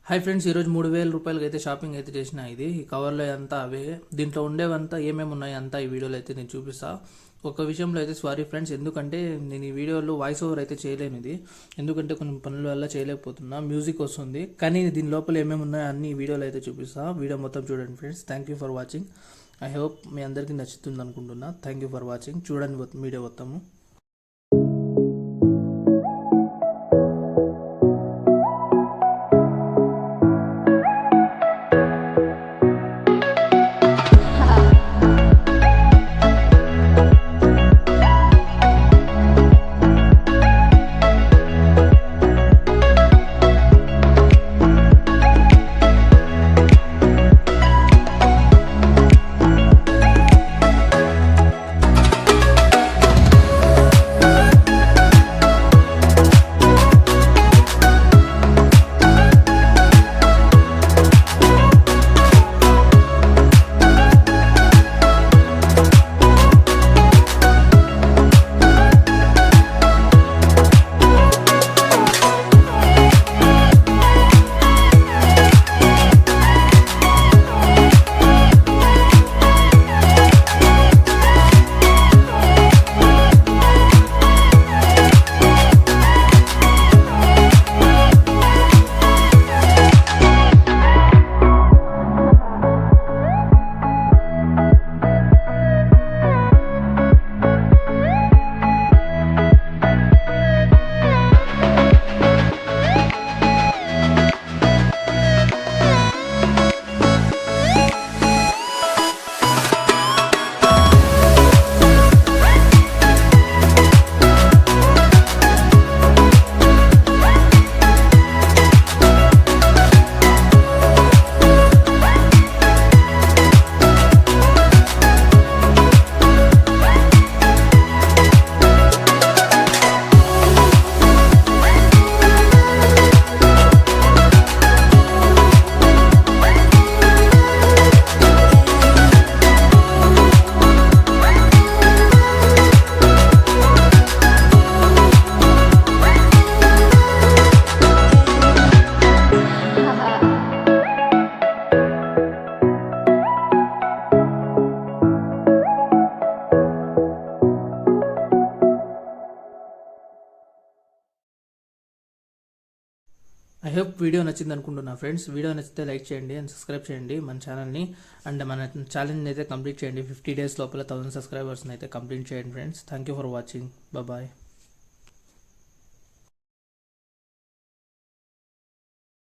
Hi friends, ఈరోజు 3000 రూపాయలకి అయితే షాపింగ్ అయితే చేసిన. ఇది ఈ కవర్లో అంతా అవే, దీంట్లో ఉండేవంతా ఏమేమి ఉన్నాయి అంతా ఈ వీడియోలో అయితే నేను చూపిస్తా. ఒక విషయంలో అయితే సారీ ఫ్రెండ్స్, ఎందుకంటే నేను ఈ వీడియోలో వాయిస్ ఓవర్ అయితే చేయలేను. ఇది ఎందుకంటే కొన్ని పనుల వల్ల చేయలేకపోతున్నా, మ్యూజిక్ వస్తుంది. కానీ దీని లోపల ఏమేమి ఉన్నాయో అన్ని ఈ వీడియోలో అయితే చూపిస్తా. వీడియో మొత్తం చూడండి friends. Thank you for watching. I hope మీ అందరికీ నచ్చుతుంది అనుకుంటున్నా. Thank you for watching. చూడండి వీడియో మొత్తము. ఐ హోప్ వీడియో నచ్చింది అనుకుంటున్నా ఫ్రెండ్స్. వీడియో నచ్చితే లైక్ చేయండి అండ్ సబ్స్క్రైబ్ చేయండి మన ఛానల్ని. అండ్ మన ఛాలెంజ్ అయితే కంప్లీట్ చేయండి. 50 days లోపల 1000 సబ్స్క్రైబర్స్ని అయితే కంప్లీట్ చేయండి friends. Thank you for watching. Bye.